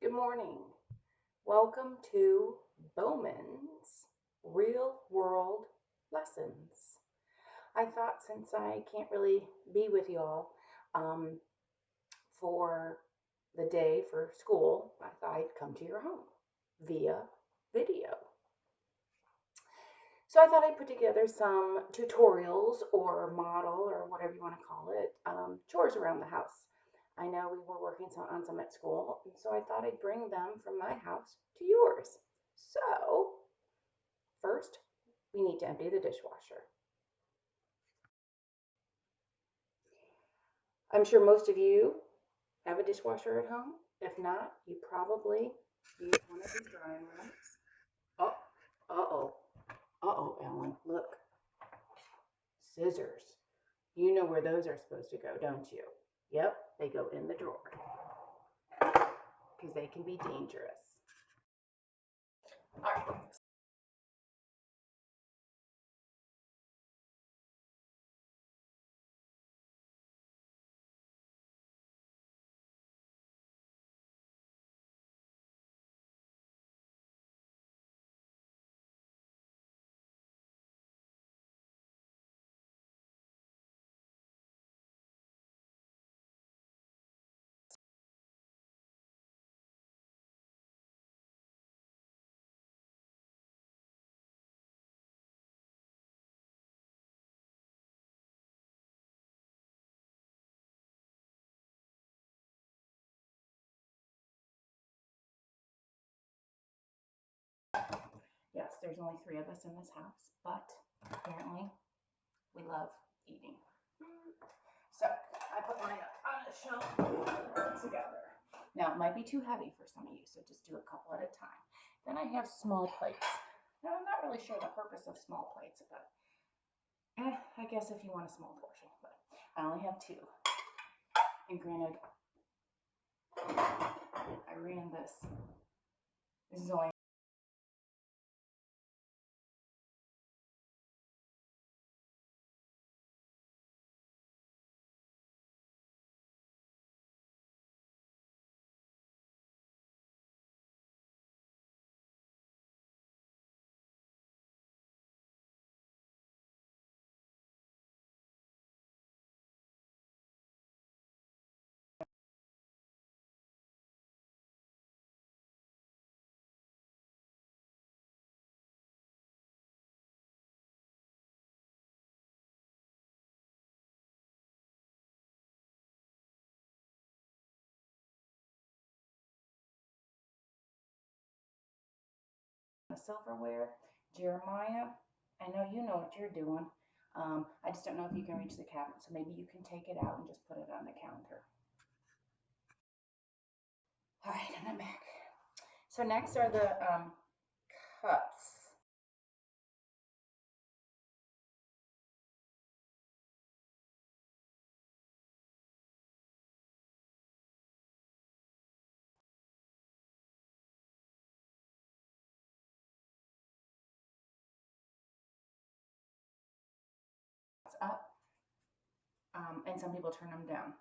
Good morning. Welcome to Bowman's Real World Lessons. I thought since I can't really be with y'all um, for the day for school, I thought I'd come to your home via video. So I thought I'd put together some tutorials or model or whatever you want to call it, chores around the house. I know we were working on some at school, and so I thought I'd bring them from my house to yours. So first, we need to empty the dishwasher. I'm sure most of you have a dishwasher at home. If not, you probably use one of these drying racks. Oh, uh-oh, uh-oh, Ellen, look, scissors. You know where those are supposed to go, don't you? Yep, they go in the drawer because they can be dangerous. All right. Yes, there's only 3 of us in this house, but apparently we love eating. So I put mine up on the shelf together. Now it might be too heavy for some of you, so just do a couple at a time. Then I have small plates. Now I'm not really sure the purpose of small plates, but I guess if you want a small portion, but I only have 2. And granted, I ran this. This is only the silverware. Jeremiah, I know you know what you're doing. I just don't know if you can reach the cabinet, so maybe you can take it out and just put it on the counter. All right, and I'm back. So next are the cups. Up, and some people turn them down.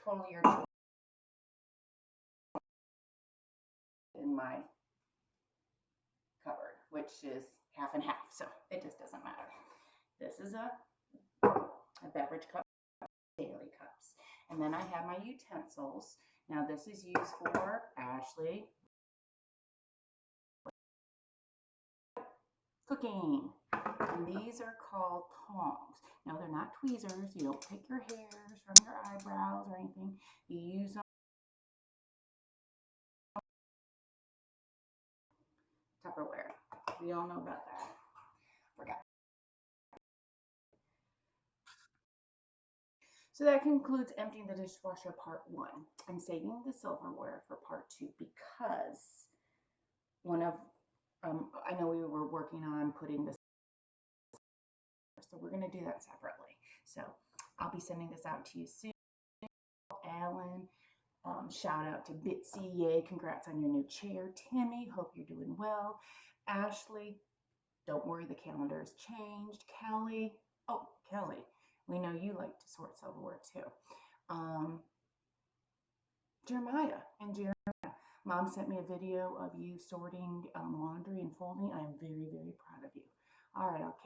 Totally your choice. In my cupboard, which is half and half, so it just doesn't matter. This is a beverage cup, daily cups. And then I have my utensils. Now this is used for Ashley cooking. And these are called tongs. Now they're not tweezers. You don't pick your hairs from your eyebrows or anything. You use them. Tupperware. We all know about that. Forgot. So that concludes emptying the dishwasher part 1. I'm saving the silverware for part 2 because one of, I know we were working on putting this, so we're going to do that separately. So I'll be sending this out to you soon. Alan, shout out to Bitsy, yay, congrats on your new chair. Timmy, hope you're doing well. Ashley, don't worry, the calendar has changed. Kelly, oh, Kelly, we know you like to sort silverware too. Jeremiah, Mom sent me a video of you sorting laundry and folding. I am very, very proud of you. All right, I'll